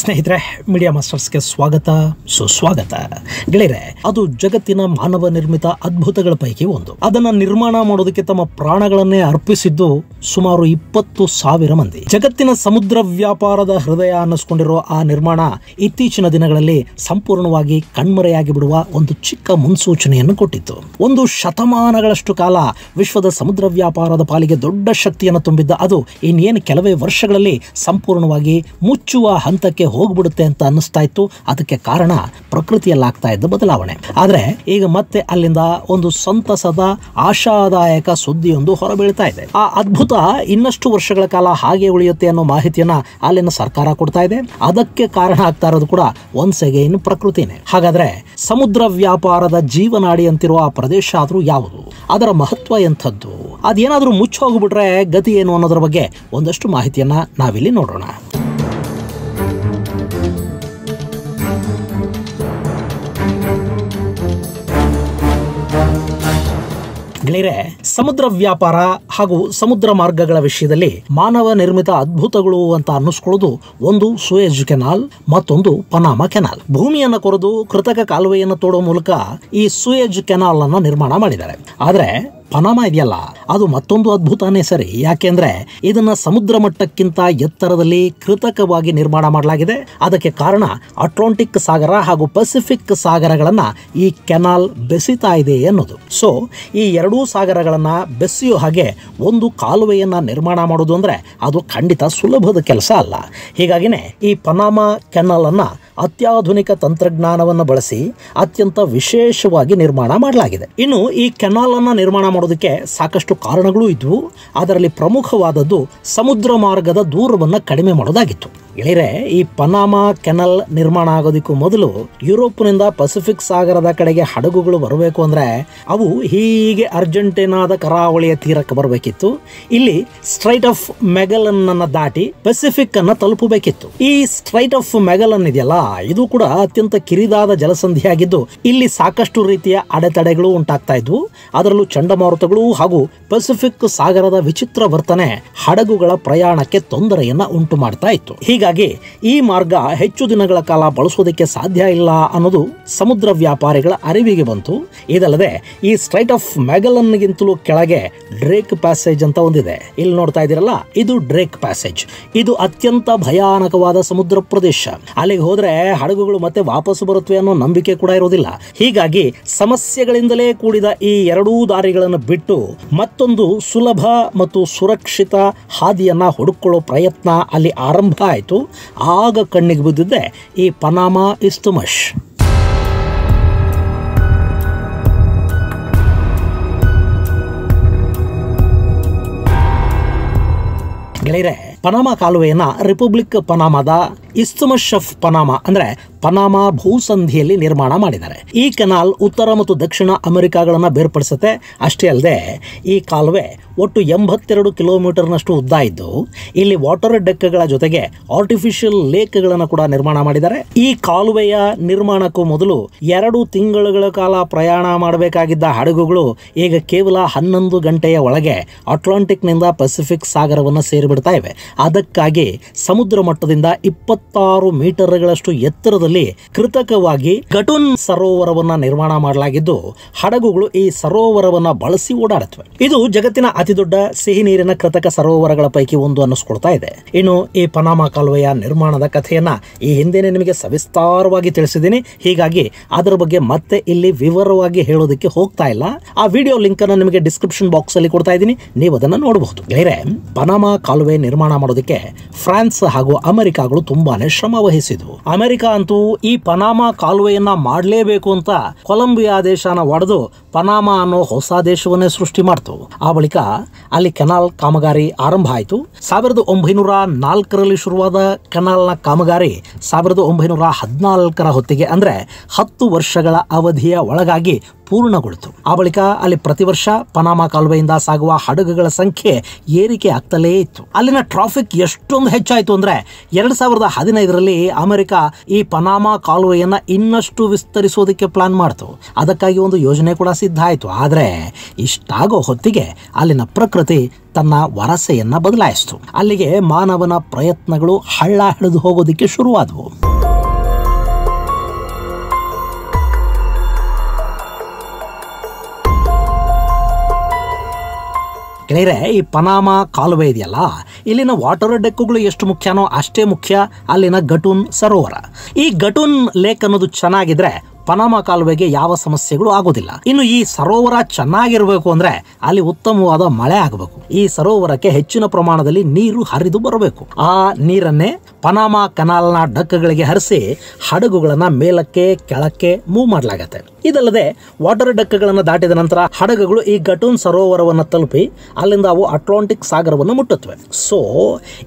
ಸ್ನೇಹಿತರೆ, ಮೀಡಿಯಾ ಮಾಸ್ಟರ್ಸ್ಗೆ ಸ್ವಾಗತ, ಸುಸ್ವಾಗತ. ಗೆಳೆಯರೆ, ಅದು ಜಗತ್ತಿನ ಮಾನವ ನಿರ್ಮಿತ ಅದ್ಭುತಗಳ ಪೈಕಿ ಒಂದು. ಅದನ್ನ ನಿರ್ಮಾಣ ಮಾಡೋದಕ್ಕೆ ತಮ್ಮ ಪ್ರಾಣಗಳನ್ನೇ ಅರ್ಪಿಸಿದ್ದು ಸುಮಾರು 20,000 ಮಂದಿ. ಜಗತ್ತಿನ ಸಮುದ್ರ ವ್ಯಾಪಾರದ ಹೃದಯ ಅನ್ನಿಸ್ಕೊಂಡಿರೋ ಆ ನಿರ್ಮಾಣ ಇತ್ತೀಚಿನ ದಿನಗಳಲ್ಲಿ ಸಂಪೂರ್ಣವಾಗಿ ಕಣ್ಮರೆಯಾಗಿ ಬಿಡುವ ಒಂದು ಚಿಕ್ಕ ಮುನ್ಸೂಚನೆಯನ್ನು ಕೊಟ್ಟಿತ್ತು. ಒಂದು ಶತಮಾನಗಳಷ್ಟು ಕಾಲ ವಿಶ್ವದ ಸಮುದ್ರ ವ್ಯಾಪಾರದ ಪಾಲಿಗೆ ದೊಡ್ಡ ಶಕ್ತಿಯನ್ನು ತುಂಬಿದ್ದ ಅದು ಇನ್ನೇನು ಕೆಲವೇ ವರ್ಷಗಳಲ್ಲಿ ಸಂಪೂರ್ಣವಾಗಿ ಮುಚ್ಚುವ ಹಂತಕ್ಕೆ ಹೋಗ್ಬಿಡುತ್ತೆ ಅಂತ ಅನ್ನಿಸ್ತಾ ಇತ್ತು. ಅದಕ್ಕೆ ಕಾರಣ ಪ್ರಕೃತಿಯಲ್ಲಾಗ್ತಾ ಇದ್ದ ಬದಲಾವಣೆ. ಆದ್ರೆ ಈಗ ಮತ್ತೆ ಅಲ್ಲಿಂದ ಒಂದು ಸಂತಸದ ಆಶಾದಾಯಕ ಸುದ್ದಿಯೊಂದು ಹೊರಬೀಳ್ತಾ ಇದೆ. ಆ ಅದ್ಭುತ ಇನ್ನಷ್ಟು ವರ್ಷಗಳ ಕಾಲ ಹಾಗೆ ಉಳಿಯುತ್ತೆ ಅನ್ನೋ ಮಾಹಿತಿಯನ್ನ ಅಲ್ಲಿನ ಸರ್ಕಾರ ಕೊಡ್ತಾ ಇದೆ. ಅದಕ್ಕೆ ಕಾರಣ ಆಗ್ತಾ ಇರೋದು ಕೂಡ ಒನ್ಸ್ ಅಗೈನ್ ಪ್ರಕೃತಿನೇ. ಹಾಗಾದ್ರೆ ಸಮುದ್ರ ವ್ಯಾಪಾರದ ಜೀವನಾಡಿ ಅಂತಿರುವ ಆ ಪ್ರದೇಶ ಆದ್ರೂ ಯಾವುದು, ಅದರ ಮಹತ್ವ ಎಂಥದ್ದು, ಅದೇನಾದ್ರೂ ಮುಚ್ಚಿ ಹೋಗ್ಬಿಟ್ರೆ ಗತಿ ಏನು ಅನ್ನೋದ್ರ ಬಗ್ಗೆ ಒಂದಷ್ಟು ಮಾಹಿತಿಯನ್ನ ನಾವಿಲ್ಲಿ ನೋಡೋಣ. ಗೆಳೆಯರೆ, ಸಮುದ್ರ ವ್ಯಾಪಾರ ಹಾಗೂ ಸಮುದ್ರ ಮಾರ್ಗಗಳ ವಿಷಯದಲ್ಲಿ ಮಾನವ ನಿರ್ಮಿತ ಅದ್ಭುತಗಳು ಅಂತ ಅನ್ನಿಸ್ಕೊಳ್ಳೋದು ಒಂದು ಸೂಯೆಜ್ ಕೆನಾಲ್, ಮತ್ತೊಂದು ಪನಾಮ ಕೆನಾಲ್. ಭೂಮಿಯನ್ನು ಕೊರೆದು ಕೃತಕ ಕಾಲುವೆಯನ್ನು ತೋಡುವ ಮೂಲಕ ಈ ಸೂಯೆಜ್ ಕೆನಾಲ್ ಅನ್ನ ನಿರ್ಮಾಣ ಮಾಡಿದ್ದಾರೆ. ಆದ್ರೆ ಪನಾಮ ಇದೆಯಲ್ಲ, ಅದು ಮತ್ತೊಂದು ಅದ್ಭುತನೇ ಸರಿ. ಯಾಕೆಂದ್ರೆ ಇದನ್ನ ಸಮುದ್ರ ಮಟ್ಟಕ್ಕಿಂತ ಎತ್ತರದಲ್ಲಿ ಕೃತಕವಾಗಿ ನಿರ್ಮಾಣ ಮಾಡಲಾಗಿದೆ. ಅದಕ್ಕೆ ಕಾರಣ ಅಟ್ಲಾಂಟಿಕ್ ಸಾಗರ ಹಾಗೂ ಪೆಸಿಫಿಕ್ ಸಾಗರಗಳನ್ನ ಈ ಕೆನಾಲ್ ಬೆಸಿತಾ ಇದೆ ಅನ್ನೋದು. ಸೊ ಈ ಎರಡೂ ಸಾಗರಗಳನ್ನ ಬೆಸೆಯೋ ಹಾಗೆ ಒಂದು ಕಾಲುವೆಯನ್ನ ನಿರ್ಮಾಣ ಮಾಡೋದು ಅಂದ್ರೆ ಅದು ಖಂಡಿತ ಸುಲಭದ ಕೆಲಸ ಅಲ್ಲ. ಹೀಗಾಗಿನೇ ಈ ಪನಾಮ ಕೆನಾಲ್ ಅನ್ನ ಅತ್ಯಾಧುನಿಕ ತಂತ್ರಜ್ಞಾನವನ್ನು ಬಳಸಿ ಅತ್ಯಂತ ವಿಶೇಷವಾಗಿ ನಿರ್ಮಾಣ ಮಾಡಲಾಗಿದೆ. ಇನ್ನು ಈ ಕೆನಾಲ್ ಅನ್ನ ನಿರ್ಮಾಣ ಮಾಡೋದಕ್ಕೆ ಸಾಕಷ್ಟು ಕಾರಣಗಳು ಇದ್ವು. ಅದರಲ್ಲಿ ಪ್ರಮುಖವಾದದ್ದು ಸಮುದ್ರ ಮಾರ್ಗದ ದೂರವನ್ನು ಕಡಿಮೆ ಮಾಡೋದಾಗಿತ್ತು. ಗೆಳೆಯರೆ, ಈ ಪನಾಮ ಕೆನಾಲ್ ನಿರ್ಮಾಣ ಆಗೋದಕ್ಕೂ ಮೊದಲು ಯುರೋಪ್ನಿಂದ ಪೆಸಿಫಿಕ್ ಸಾಗರದ ಕಡೆಗೆ ಹಡಗುಗಳು ಬರಬೇಕು ಅಂದ್ರೆ ಅವು ಹೀಗೆ ಅರ್ಜೆಂಟೀನಾದ ಕರಾವಳಿಯ ತೀರಕ್ಕೆ ಬರಬೇಕಿತ್ತು. ಇಲ್ಲಿ ಸ್ಟ್ರೈಟ್ ಆಫ್ ಮೆಗಲನ್ ಅನ್ನ ದಾಟಿ ಪೆಸಿಫಿಕ್ ಅನ್ನ ತಲುಪಬೇಕಿತ್ತು. ಈ ಸ್ಟ್ರೈಟ್ ಆಫ್ ಮೆಗಲನ್ ಇದೆಯಲ್ಲ, ಇದು ಕೂಡ ಅತ್ಯಂತ ಕಿರಿದಾದ ಜಲಸಂಧಿಯಾಗಿದ್ದು ಇಲ್ಲಿ ಸಾಕಷ್ಟು ರೀತಿಯ ಅಡೆತಡೆಗಳು ಉಂಟಾಗ್ತಾ ಇದ್ವು. ಅದರಲ್ಲೂ ಚಂಡಮಾರುತಗಳು ಹಾಗೂ ಪೆಸಿಫಿಕ್ ಸಾಗರದ ವಿಚಿತ್ರ ವರ್ತನೆ ಹಡಗುಗಳ ಪ್ರಯಾಣಕ್ಕೆ ತೊಂದರೆಯನ್ನ ಉಂಟು ಮಾಡ್ತಾ ಇತ್ತು. ಹೀಗಾಗಿ ಈ ಮಾರ್ಗ ಹೆಚ್ಚು ದಿನಗಳ ಕಾಲ ಬಳಸೋದಕ್ಕೆ ಸಾಧ್ಯ ಇಲ್ಲ ಅನ್ನೋದು ಸಮುದ್ರ ವ್ಯಾಪಾರಿಗಳ ಅರಿವಿಗೆ ಬಂತು. ಇದಲ್ಲದೆ ಈ ಸ್ಟ್ರೈಟ್ ಆಫ್ ಮೆಗಲನ್ಗಿಂತಲೂ ಕೆಳಗೆ ಡ್ರೇಕ್ ಪ್ಯಾಸೇಜ್ ಅಂತ ಒಂದಿದೆ. ಇಲ್ಲಿ ನೋಡ್ತಾ ಇದ್ದೀರಲ್ಲ, ಇದು ಡ್ರೇಕ್ ಪ್ಯಾಸೇಜ್. ಇದು ಅತ್ಯಂತ ಭಯಾನಕವಾದ ಸಮುದ್ರ ಪ್ರದೇಶ. ಅಲ್ಲಿಗೆ ಹೋದ್ರೆ ಹಡಗುಗಳು ಮತ್ತೆ ವಾಪಸ್ ಬರುತ್ತವೆ ಅನ್ನೋ ನಂಬಿಕೆ ಕೂಡ ಇರೋದಿಲ್ಲ. ಹೀಗಾಗಿ ಸಮಸ್ಯೆಗಳಿಂದಲೇ ಕೂಡಿದ ಈ ಎರಡೂ ದಾರಿಗಳನ್ನು ಬಿಟ್ಟು ಮತ್ತೊಂದು ಸುಲಭ ಮತ್ತು ಸುರಕ್ಷಿತ ಹಾದಿಯನ್ನ ಹುಡುಕೊಳ್ಳೋ ಪ್ರಯತ್ನ ಅಲ್ಲಿ ಆರಂಭ ಆಯಿತು. ಆಗ ಕಣ್ಣಿಗೆ ಬಿದ್ದಿದ್ದೆ ಈ ಪನಾಮ ಇಸ್ತುಮಶ್. ಗೆಳೆಯರೆ, ಪನಾಮ ಕಾಲುವೆಯನ್ನ ರಿಪಬ್ಲಿಕ್ ಪನಾಮದ ಇಸ್ತುಮಶ್ ಆಫ್ ಪನಾಮ ಅಂದ್ರೆ ಪನಾಮ ಭೂಸಂಧಿಯಲ್ಲಿ ನಿರ್ಮಾಣ ಮಾಡಿದ್ದಾರೆ. ಈ ಕೆನಾಲ್ ಉತ್ತರ ಮತ್ತು ದಕ್ಷಿಣ ಅಮೆರಿಕಾಗಳನ್ನ ಬೇರ್ಪಡಿಸುತ್ತೆ. ಅಷ್ಟೇ ಅಲ್ಲದೆ ಈ ಕಾಲುವೆ ಒಟ್ಟು 82 ಕಿಲೋಮೀಟರ್ನಷ್ಟು ಉದ್ದ ಇದ್ದು ಇಲ್ಲಿ ವಾಟರ್ ಡೆಕ್ಗಳ ಜೊತೆಗೆ ಆರ್ಟಿಫಿಷಿಯಲ್ ಲೇಕ್ಗಳನ್ನು ಕೂಡ ನಿರ್ಮಾಣ ಮಾಡಿದ್ದಾರೆ. ಈ ಕಾಲುವೆಯ ನಿರ್ಮಾಣಕ್ಕೂ ಮೊದಲು 2 ತಿಂಗಳುಗಳ ಕಾಲ ಪ್ರಯಾಣ ಮಾಡಬೇಕಾಗಿದ್ದ ಹಡಗುಗಳು ಈಗ ಕೇವಲ 11 ಗಂಟೆಯ ಒಳಗೆ ಅಟ್ಲಾಂಟಿಕ್ನಿಂದ ಪೆಸಿಫಿಕ್ ಸಾಗರವನ್ನು ಸೇರಿಬಿಡ್ತಾ ಇವೆ. ಅದಕ್ಕಾಗಿ ಸಮುದ್ರ ಮಟ್ಟದಿಂದ 26 ಮೀಟರ್ಗಳಷ್ಟು ಎತ್ತರದಲ್ಲಿ ಕೃತಕವಾಗಿ ಗಟುನ್ ಸರೋವರವನ್ನ ನಿರ್ಮಾಣ ಮಾಡಲಾಗಿದ್ದು ಹಡಗುಗಳು ಈ ಸರೋವರವನ್ನ ಬಳಸಿ ಓಡಾಡುತ್ತವೆ. ಇದು ಜಗತ್ತಿನ ಅತಿದೊಡ್ಡ ಸಿಹಿ ನೀರಿನ ಕೃತಕ ಸರೋವರಗಳ ಪೈಕಿ ಒಂದು ಅನ್ನಿಸ್ಕೊಳ್ತಾ ಇದೆ. ಇನ್ನು ಈ ಪನಾಮ ಕಾಲುವೆಯ ನಿರ್ಮಾಣದ ಕಥೆಯನ್ನ ಈ ಹಿಂದೆನೆ ನಿಮಗೆ ಸವಿಸ್ತಾರವಾಗಿ ತಿಳಿಸಿದ್ದೀನಿ. ಹೀಗಾಗಿ ಅದರ ಬಗ್ಗೆ ಮತ್ತೆ ಇಲ್ಲಿ ವಿವರವಾಗಿ ಹೇಳೋದಕ್ಕೆ ಹೋಗ್ತಾ ಇಲ್ಲ. ಆ ವಿಡಿಯೋ ಲಿಂಕ್ ಅನ್ನು ನಿಮಗೆ ಡಿಸ್ಕ್ರಿಪ್ಷನ್ ಬಾಕ್ಸ್ ಅಲ್ಲಿ ಕೊಡ್ತಾ ಇದ್ದೀನಿ, ನೀವು ಅದನ್ನ ನೋಡಬಹುದು. ಬೇರೆ ಪನಾಮ ಕಾಲುವೆ ನಿರ್ಮಾಣ ಮಾಡೋದಕ್ಕೆ ಫ್ರಾನ್ಸ್ ಹಾಗೂ ಅಮೆರಿಕಾಗಳು ತುಂಬಾನೇ ಶ್ರಮ ವಹಿಸಿದ್ವು. ಅಮೆರಿಕ ಅಂತೂ ಈ ಪನಾಮ ಕಾಲುವೆಯನ್ನ ಮಾಡಲೇಬೇಕು ಅಂತ ಕೊಲಂಬಿಯಾ ದೇಶನ ಒಡೆದು ಪನಾಮ ಅನ್ನೋ ಹೊಸ ದೇಶವನ್ನೇ ಸೃಷ್ಟಿ ಮಾಡ್ತು. ಆ ಬಳಿಕ ಅಲ್ಲಿ ಕೆನಾಲ್ ಕಾಮಗಾರಿ ಆರಂಭ ಆಯಿತು. 1904ರಲ್ಲಿ ಶುರುವಾದ ಕೆನಾಲ್ನ ಕಾಮಗಾರಿ 1914ರ ಹೊತ್ತಿಗೆ ಅಂದ್ರೆ 10 ವರ್ಷಗಳ ಅವಧಿಯ ಒಳಗಾಗಿ ಪೂರ್ಣಗೊಳಿತು. ಆ ಬಳಿಕ ಅಲ್ಲಿ ಪ್ರತಿ ವರ್ಷ ಪನಾಮಾ ಕಾಲುವೆಯಿಂದ ಸಾಗುವ ಹಡಗುಗಳ ಸಂಖ್ಯೆ ಏರಿಕೆ ಆಗ್ತಲೇ ಇತ್ತು. ಅಲ್ಲಿನ ಟ್ರಾಫಿಕ್ ಎಷ್ಟೊಂದು ಹೆಚ್ಚಾಯಿತು ಅಂದ್ರೆ 2015ರಲ್ಲಿ ಅಮೆರಿಕ ಈ ಪನಾಮಾ ಕಾಲುವೆಯನ್ನ ಇನ್ನಷ್ಟು ವಿಸ್ತರಿಸೋದಕ್ಕೆ ಪ್ಲಾನ್ ಮಾಡ್ತು. ಅದಕ್ಕಾಗಿ ಒಂದು ಯೋಜನೆ ಕೂಡ ಸಿದ್ಧ ಆಯಿತು. ಆದರೆ ಇಷ್ಟಾಗೋ ಹೊತ್ತಿಗೆ ಅಲ್ಲಿನ ಪ್ರಕೃತಿ ತನ್ನ ವರಸೆಯನ್ನ ಬದಲಾಯಿಸಿತು. ಅಲ್ಲಿಗೆ ಮಾನವನ ಪ್ರಯತ್ನಗಳು ಹಳ್ಳ ಹಿಡಿದು ಹೋಗೋದಕ್ಕೆ ಶುರುವಾದವು. ಗೆಳೆಯರೆ, ಈ ಪನಾಮಾ ಕಾಲುವೆ ಇದೆಯಲ್ಲ, ಇಲ್ಲಿನ ವಾಟರ್ ಡೆಕ್ಕುಗಳು ಎಷ್ಟು ಮುಖ್ಯನೋ ಅಷ್ಟೇ ಮುಖ್ಯ ಅಲ್ಲಿನ ಗಟೂನ್ ಸರೋವರ. ಈ ಗಟೂನ್ ಲೇಕ್ ಅನ್ನೋದು ಚೆನ್ನಾಗಿದ್ರೆ ಪನಾಮಾ ಕಾಲುವೆಗೆ ಯಾವ ಸಮಸ್ಯೆಗಳು ಆಗೋದಿಲ್ಲ. ಇನ್ನು ಈ ಸರೋವರ ಚೆನ್ನಾಗಿರಬೇಕು ಅಂದ್ರೆ ಅಲ್ಲಿ ಉತ್ತಮವಾದ ಮಳೆ ಆಗಬೇಕು. ಈ ಸರೋವರಕ್ಕೆ ಹೆಚ್ಚಿನ ಪ್ರಮಾಣದಲ್ಲಿ ನೀರು ಹರಿದು ಬರಬೇಕು. ಆ ನೀರನ್ನೇ ಪನಾಮಾ ಕೆನಾಲ್ನ ಡಕ್ಗಳಿಗೆ ಹರಿಸಿ ಹಡಗುಗಳನ್ನ ಮೇಲಕ್ಕೆ ಕೆಳಕ್ಕೆ ಮೂವ್ ಮಾಡಲಾಗತ್ತೆ. ಇದಲ್ಲದೆ ವಾಟರ್ ಡಕ್ಗಳನ್ನು ದಾಟಿದ ನಂತರ ಹಡಗುಗಳು ಈ ಗಟೂನ್ ಸರೋವರವನ್ನು ತಲುಪಿ ಅಲ್ಲಿಂದ ಅವು ಅಟ್ಲಾಂಟಿಕ್ ಸಾಗರವನ್ನು ಮುಟ್ಟುತ್ತವೆ. ಸೊ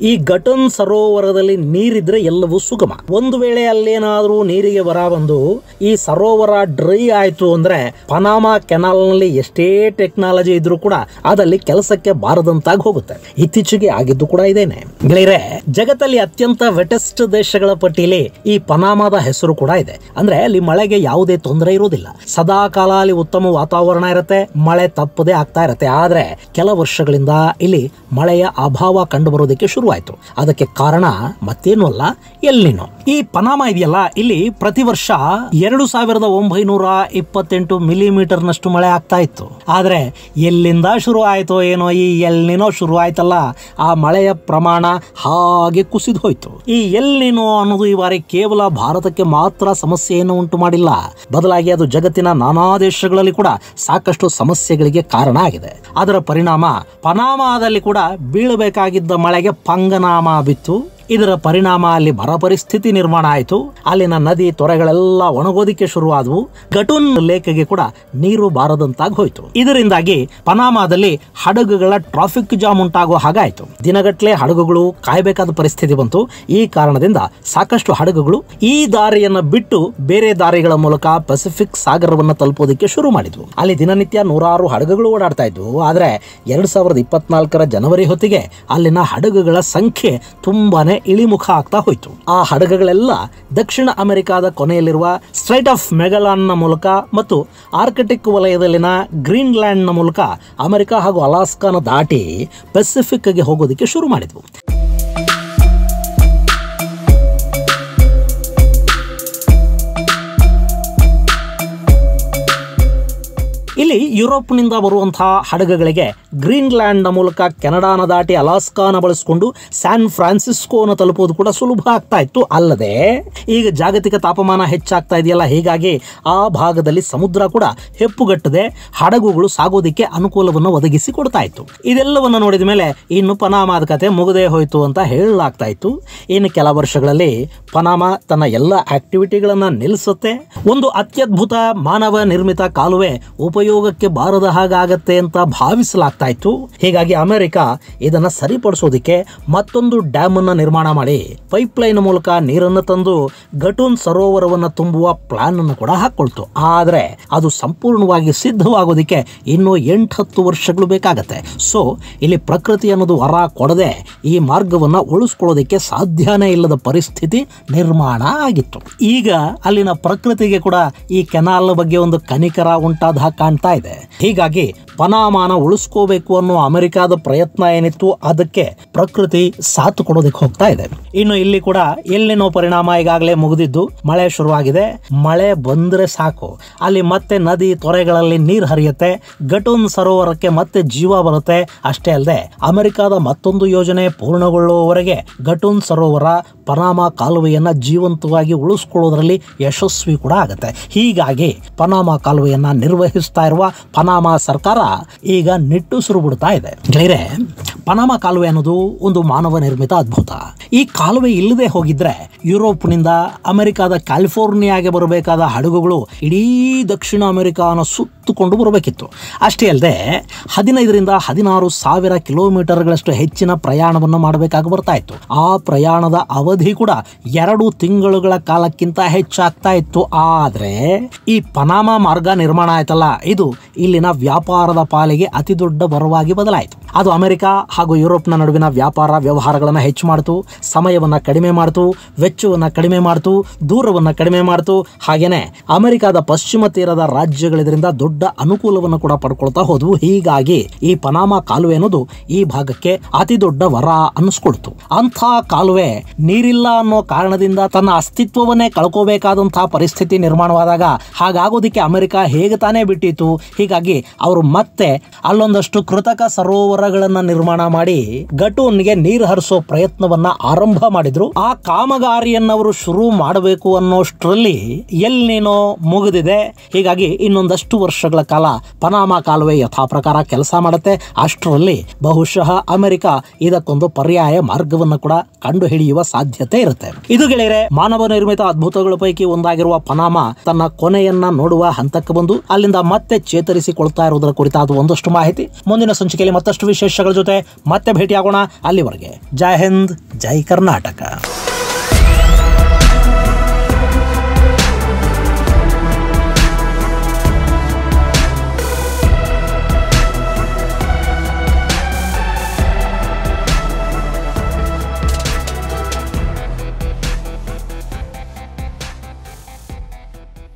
ಈ ಗಟೂನ್ ಸರೋವರದಲ್ಲಿ ನೀರಿದ್ರೆ ಎಲ್ಲವೂ ಸುಗಮ. ಒಂದು ವೇಳೆ ಅಲ್ಲೇನಾದ್ರೂ ನೀರಿಗೆ ಬರ ಬಂದು ಈ ಸರೋವರ ಡ್ರೈ ಆಯ್ತು ಅಂದ್ರೆ ಪನಾಮಾ ಕೆನಾಲ್ ನಲ್ಲಿ ಎಷ್ಟೇ ಟೆಕ್ನಾಲಜಿ ಇದ್ರೂ ಕೂಡ ಅದಲ್ಲಿ ಕೆಲಸಕ್ಕೆ ಬಾರದಂತಾಗಿ ಹೋಗುತ್ತೆ. ಇತ್ತೀಚೆಗೆ ಆಗಿದ್ದು ಕೂಡ ಇದೇನೆ. ಗೆಳೆಯರೆ, ಜಗತ್ತಲ್ಲಿ ಅತ್ಯಂತ ವೆಟೆಸ್ಟ್ ದೇಶಗಳ ಪಟ್ಟಿಯಲ್ಲಿ ಈ ಪನಾಮಾದ ಹೆಸರು ಕೂಡ ಇದೆ. ಅಂದ್ರೆ ಅಲ್ಲಿ ಮಳೆಗೆ ಯಾವುದೇ ತೊಂದರೆ ಇರೋದಿಲ್ಲ. ಸದಾ ಕಾಲ ಅಲ್ಲಿ ಉತ್ತಮ ವಾತಾವರಣ ಇರುತ್ತೆ, ಮಳೆ ತಪ್ಪದೆ ಆಗ್ತಾ ಇರುತ್ತೆ. ಆದ್ರೆ ಕೆಲ ವರ್ಷಗಳಿಂದ ಇಲ್ಲಿ ಮಳೆಯ ಅಭಾವ ಕಂಡು ಬರೋದಕ್ಕೆ ಶುರುವಾಯಿತು. ಅದಕ್ಕೆ ಕಾರಣ ಮತ್ತೇನು ಅಲ್ಲ, ಎಲ್ನಿನೋ. ಈ ಪನಾಮಾ ಇದೆಯಲ್ಲ, ಇಲ್ಲಿ ಪ್ರತಿ ವರ್ಷ 2928 ಮಿಲಿಮೀಟರ್ ನಷ್ಟು ಮಳೆ ಆಗ್ತಾ ಇತ್ತು. ಆದ್ರೆ ಎಲ್ಲಿಂದ ಶುರು ಆಯ್ತೋ ಏನೋ ಈ ಎಲ್ನಿನೋ ಶುರು ಆಯ್ತಲ್ಲ, ಆ ಮಳೆಯ ಪ್ರಮಾಣ ಹಾಗೆ ಕುಸಿದು ಹೋಯ್ತು. ಈ ಎಲ್ನಿನೋ ಅನ್ನೋದು ಈ ಬಾರಿ ಕೇವಲ ಭಾರತಕ್ಕೆ ಮಾತ್ರ ಸಮಸ್ಯೆಯನ್ನು ಉಂಟು ಮಾಡಿಲ್ಲ, ಬದಲಾಗಿ ಅದು ಜಗತ್ತಿನ ನಾನಾ ದೇಶಗಳಲ್ಲಿ ಕೂಡ ಸಾಕಷ್ಟು ಸಮಸ್ಯೆಗಳಿಗೆ ಕಾರಣ ಆಗಿದೆ. ಅದರ ಪರಿಣಾಮ ಪನಾಮಾದಲ್ಲಿ ಕೂಡ ಬೀಳಬೇಕಾಗಿದ್ದ ಮಳೆಗೆ ಪಂಗನಾಮ ಬಿತ್ತು. ಇದರ ಪರಿಣಾಮ ಅಲ್ಲಿ ಬರ ಪರಿಸ್ಥಿತಿ ನಿರ್ಮಾಣ ಆಯಿತು. ಅಲ್ಲಿನ ನದಿ ತೊರೆಗಳೆಲ್ಲ ಒಣಗೋದಿಕ್ಕೆ ಶುರುವಾದವು. ಗಟೂನ್ ಲೇಕ್ಗೆ ಕೂಡ ನೀರು ಬಾರದಂತಾಗಿ ಹೋಯಿತು. ಇದರಿಂದಾಗಿ ಪನಾಮಾದಲ್ಲಿ ಹಡಗುಗಳ ಟ್ರಾಫಿಕ್ ಜಾಮ್ ಉಂಟಾಗುವ ಹಾಗಾಯಿತು. ದಿನಗಟ್ಟಲೆ ಹಡಗುಗಳು ಕಾಯಬೇಕಾದ ಪರಿಸ್ಥಿತಿ ಬಂತು. ಈ ಕಾರಣದಿಂದ ಸಾಕಷ್ಟು ಹಡಗುಗಳು ಈ ದಾರಿಯನ್ನು ಬಿಟ್ಟು ಬೇರೆ ದಾರಿಗಳ ಮೂಲಕ ಪೆಸಿಫಿಕ್ ಸಾಗರವನ್ನು ತಲುಪೋದಕ್ಕೆ ಶುರು ಮಾಡಿದ್ವು. ಅಲ್ಲಿ ದಿನನಿತ್ಯ ನೂರಾರು ಹಡಗುಗಳು ಓಡಾಡ್ತಾ ಇದ್ವು. ಆದರೆ 2024ರ ಜನವರಿ ಹೊತ್ತಿಗೆ ಅಲ್ಲಿನ ಹಡಗುಗಳ ಸಂಖ್ಯೆ ತುಂಬಾನೇ ಇಳಿಮುಖ ಆಗ್ತಾ ಹೋಯಿತು. ಆ ಹಡಗುಗಳೆಲ್ಲ ದಕ್ಷಿಣ ಅಮೆರಿಕಾದ ಕೊನೆಯಲ್ಲಿರುವ ಸ್ಟ್ರೈಟ್ ಆಫ್ ಮೆಗಲಾನ್ನ ಮೂಲಕ ಮತ್ತು ಆರ್ಕಿಟಿಕ್ ವಲಯದಲ್ಲಿನ ಗ್ರೀನ್ಲ್ಯಾಂಡ್ನ ಮೂಲಕ ಅಮೆರಿಕ ಹಾಗೂ ಅಲಾಸ್ಕಾನ ದಾಟಿ ಪೆಸಿಫಿಕ್ಗೆ ಹೋಗೋದಕ್ಕೆ ಶುರು ಮಾಡಿದ್ವು. ಇಲ್ಲಿ ಯುರೋಪ್ನಿಂದ ಬರುವಂತಹ ಹಡಗುಗಳಿಗೆ ಗ್ರೀನ್ಲ್ಯಾಂಡ್ನ ಮೂಲಕ ಕೆನಡಾನ ದಾಟಿ ಅಲಾಸ್ಕಾನ ಬಳಸಿಕೊಂಡು ಸ್ಯಾನ್ ಫ್ರಾನ್ಸಿಸ್ಕೋನ ತಲುಪೋದು ಕೂಡ ಸುಲಭ ಆಗ್ತಾ ಇತ್ತು. ಅಲ್ಲದೆ ಈಗ ಜಾಗತಿಕ ತಾಪಮಾನ ಹೆಚ್ಚಾಗ್ತಾ ಇದೆಯಲ್ಲ, ಹೀಗಾಗಿ ಆ ಭಾಗದಲ್ಲಿ ಸಮುದ್ರ ಕೂಡ ಹೆಪ್ಪುಗಟ್ಟದೆ ಹಡಗುಗಳು ಸಾಗೋದಿಕ್ಕೆ ಅನುಕೂಲವನ್ನು ಒದಗಿಸಿ ಕೊಡ್ತಾ ಇತ್ತು. ಇದೆಲ್ಲವನ್ನು ನೋಡಿದ ಮೇಲೆ ಇನ್ನು ಪನಾಮಾದ ಕತೆ ಮುಗದೇ ಹೋಯ್ತು ಅಂತ ಹೇಳಲಾಗ್ತಾ ಇತ್ತು. ಇನ್ನು ಕೆಲ ವರ್ಷಗಳಲ್ಲಿ ಪನಾಮಾ ತನ್ನ ಎಲ್ಲ ಆಕ್ಟಿವಿಟಿಗಳನ್ನ ನಿಲ್ಲಿಸುತ್ತೆ. ಒಂದು ಅತ್ಯದ್ಭುತ ಮಾನವ ನಿರ್ಮಿತ ಕಾಲುವೆ ಉಪಯೋಗಕ್ಕೆ ಬಾರದ ಹಾಗಾಗತ್ತೆ ಅಂತ ಭಾವಿಸಲಾಗ್ತಾ ಇತ್ತು. ಹೀಗಾಗಿ ಅಮೆರಿಕ ಇದನ್ನ ಸರಿಪಡಿಸೋದಿಕ್ಕೆ ಮತ್ತೊಂದು ಡ್ಯಾಮ್ ಅನ್ನ ನಿರ್ಮಾಣ ಮಾಡಿ ಪೈಪ್ಲೈನ್ ಮೂಲಕ ನೀರನ್ನು ತಂದು ಗಟೂನ್ ಸರೋವರವನ್ನು ತುಂಬುವ ಪ್ಲಾನ್ ಅನ್ನು ಕೂಡ ಹಾಕೊಳ್ತು. ಆದ್ರೆ ಅದು ಸಂಪೂರ್ಣವಾಗಿ ಸಿದ್ಧವಾಗೋದಿಕ್ಕೆ ಇನ್ನೂ 8-10 ವರ್ಷಗಳು ಬೇಕಾಗತ್ತೆ. ಸೊ ಇಲ್ಲಿ ಪ್ರಕೃತಿ ಅನ್ನೋದು ವರ ಕೊಡದೆ ಈ ಮಾರ್ಗವನ್ನ ಉಳಿಸ್ಕೊಳ್ಳೋದಿಕ್ಕೆ ಸಾಧ್ಯನೇ ಇಲ್ಲದ ಪರಿಸ್ಥಿತಿ ನಿರ್ಮಾಣ ಆಗಿತ್ತು. ಈಗ ಅಲ್ಲಿನ ಪ್ರಕೃತಿಗೆ ಕೂಡ ಈ ಕೆನಾಲ್ ಬಗ್ಗೆ ಒಂದು ಕನಿಕರ ಉಂಟಾದ ಕಾಣ್ತಾ ಇದೆ. ಹೀಗಾಗಿ ಪನಾಮಾನ ಉಳಿಸ್ಕೋಬೇಕು ಅನ್ನೋ ಅಮೆರಿಕಾದ ಪ್ರಯತ್ನ ಏನಿತ್ತು ಅದಕ್ಕೆ ಪ್ರಕೃತಿ ಸಾಥ್ ಕೊಡೋದಕ್ಕೆ ಹೋಗ್ತಾ ಇದೆ. ಇನ್ನು ಇಲ್ಲಿ ಕೂಡ ಎಲ್ಲಿನೋ ಪರಿಣಾಮ ಈಗಾಗಲೇ ಮುಗಿದಿದ್ದು, ಮಳೆ ಶುರುವಾಗಿದೆ. ಮಳೆ ಬಂದ್ರೆ ಸಾಕು, ಅಲ್ಲಿ ಮತ್ತೆ ನದಿ ತೊರೆಗಳಲ್ಲಿ ನೀರು ಹರಿಯುತ್ತೆ, ಗಟೂನ್ ಸರೋವರಕ್ಕೆ ಮತ್ತೆ ಜೀವ ಬರುತ್ತೆ. ಅಷ್ಟೇ ಅಲ್ಲದೆ ಅಮೆರಿಕಾದ ಮತ್ತೊಂದು ಯೋಜನೆ ಪೂರ್ಣಗೊಳ್ಳುವವರೆಗೆ ಗಟೂನ್ ಸರೋವರ ಪನಾಮಾ ಕಾಲುವೆಯನ್ನ ಜೀವಂತವಾಗಿ ಉಳಿಸ್ಕೊಳ್ಳೋದ್ರಲ್ಲಿ ಯಶಸ್ವಿ ಕೂಡ ಆಗುತ್ತೆ. ಹೀಗಾಗಿ ಪನಾಮಾ ಕಾಲುವೆಯನ್ನ ನಿರ್ವಹಿಸ್ತಾ ಇರುವ ಪನಾಮಾ ಸರ್ಕಾರ ಈಗ ನಿಟ್ಟುಸಿರು ಬಿಡ್ತಾ ಇದೆ. ಗೆಳೆಯರೆ, ಪನಾಮ ಕಾಲುವೆ ಅನ್ನೋದು ಒಂದು ಮಾನವ ನಿರ್ಮಿತ ಅದ್ಭುತ. ಈ ಕಾಲುವೆ ಇಲ್ಲದೆ ಹೋಗಿದ್ರೆ ಯುರೋಪ್ನಿಂದ ಅಮೆರಿಕಾದ ಕ್ಯಾಲಿಫೋರ್ನಿಯಾಗೆ ಬರಬೇಕಾದ ಹಡಗುಗಳು ಇಡೀ ದಕ್ಷಿಣ ಅಮೆರಿಕಾನ ಸುತ್ತುಕೊಂಡು ಬರಬೇಕಿತ್ತು. ಅಷ್ಟೇ ಅಲ್ಲದೆ 15ರಿಂದ 16,000 ಕಿಲೋಮೀಟರ್ಗಳಷ್ಟು ಹೆಚ್ಚಿನ ಪ್ರಯಾಣವನ್ನು ಮಾಡಬೇಕಾಗಿ ಬರ್ತಾ ಇತ್ತು. ಆ ಪ್ರಯಾಣದ ಅವಧಿ ಕೂಡ 2 ತಿಂಗಳುಗಳ ಕಾಲಕ್ಕಿಂತ ಹೆಚ್ಚಾಗ್ತಾ ಇತ್ತು. ಆದ್ರೆ ಈ ಪನಾಮ ಮಾರ್ಗ ನಿರ್ಮಾಣ ಆಯ್ತಲ್ಲ, ಇದು ಇಲ್ಲಿನ ವ್ಯಾಪಾರದ ಪಾಲಿಗೆ ಅತಿ ದೊಡ್ಡ ವರವಾಗಿ ಬದಲಾಯಿತು. ಅದು ಅಮೆರಿಕ ಹಾಗೂ ಯುರೋಪ್ನ ನಡುವಿನ ವ್ಯಾಪಾರ ವ್ಯವಹಾರಗಳನ್ನು ಹೆಚ್ಚು ಮಾಡಿತು, ಸಮಯವನ್ನ ಕಡಿಮೆ ಮಾಡಿತು, ವೆಚ್ಚವನ್ನ ಕಡಿಮೆ ಮಾಡಿತು, ದೂರವನ್ನ ಕಡಿಮೆ ಮಾಡಿತು. ಹಾಗೇನೆ ಅಮೆರಿಕದ ಪಶ್ಚಿಮ ತೀರದ ರಾಜ್ಯಗಳಿಂದ ದೊಡ್ಡ ಅನುಕೂಲವನ್ನು ಕೂಡ ಪಡ್ಕೊಳ್ತಾ ಹೋದ್ವು. ಹೀಗಾಗಿ ಈ ಪನಾಮ ಕಾಲುವೆ ಅನ್ನೋದು ಈ ಭಾಗಕ್ಕೆ ಅತಿ ದೊಡ್ಡ ವರ ಅನ್ನಿಸ್ಕೊಡ್ತು. ಅಂಥ ಕಾಲುವೆ ನೀರಿಲ್ಲ ಅನ್ನೋ ಕಾರಣದಿಂದ ತನ್ನ ಅಸ್ತಿತ್ವವನ್ನೇ ಕಳ್ಕೋಬೇಕಾದಂತಹ ಪರಿಸ್ಥಿತಿ ನಿರ್ಮಾಣವಾದಾಗ ಹಾಗಾಗೋದಿಕ್ಕೆ ಅಮೆರಿಕ ಹೇಗೆ ತಾನೇ ಬಿಟ್ಟಿತ್ತು. ಹೀಗಾಗಿ ಅವರು ಮತ್ತೆ ಅಲ್ಲೊಂದಷ್ಟು ಕೃತಕ ಸರೋವರಗಳನ್ನ ನಿರ್ಮಾಣ ಮಾಡಿ ಗಟೂನ್ಗೆ ನೀರು ಹರಿಸೋ ಪ್ರಯತ್ನವನ್ನ ಆರಂಭ ಮಾಡಿದ್ರು. ಆ ಕಾಮಗಾರಿಯನ್ನವರು ಶುರು ಮಾಡಬೇಕು ಅನ್ನೋಷ್ಟರಲ್ಲಿ ಎಲ್ನಿನೋ ಮುಗಿದಿದೆ. ಹೀಗಾಗಿ ಇನ್ನೊಂದಷ್ಟು ವರ್ಷಗಳ ಕಾಲ ಪನಾಮ ಕಾಲುವೆ ಯಥಾ ಪ್ರಕಾರ ಕೆಲಸ ಮಾಡುತ್ತೆ. ಅಷ್ಟರಲ್ಲಿ ಬಹುಶಃ ಅಮೆರಿಕ ಇದಕ್ಕೊಂದು ಪರ್ಯಾಯ ಮಾರ್ಗವನ್ನು ಕೂಡ ಕಂಡು ಹಿಡಿಯುವ ಸಾಧ್ಯತೆ ಇರುತ್ತೆ. ಇದು ಗೆಳೆಯರೆ, ಮಾನವ ನಿರ್ಮಿತ ಅದ್ಭುತಗಳ ಪೈಕಿ ಒಂದಾಗಿರುವ ಪನಾಮ ತನ್ನ ಕೊನೆಯನ್ನ ನೋಡುವ ಹಂತಕ್ಕೆ ಬಂದು ಅಲ್ಲಿಂದ ಮತ್ತೆ ಚೇತರಿಸಿಕೊಳ್ತಾ ಇರುವುದರ ಕುರಿತಾದ ಒಂದಷ್ಟು ಮಾಹಿತಿ. ಮುಂದಿನ ಸಂಚಿಕೆಯಲ್ಲಿ ಮತ್ತಷ್ಟು ವಿಶೇಷಗಳ ಜೊತೆ ಮತ್ತೆ ಭೇಟಿಯಾಗೋಣ. ಅಲ್ಲಿವರೆಗೆ ಜೈ ಹಿಂದ್, ಜೈ ಕರ್ನಾಟಕ.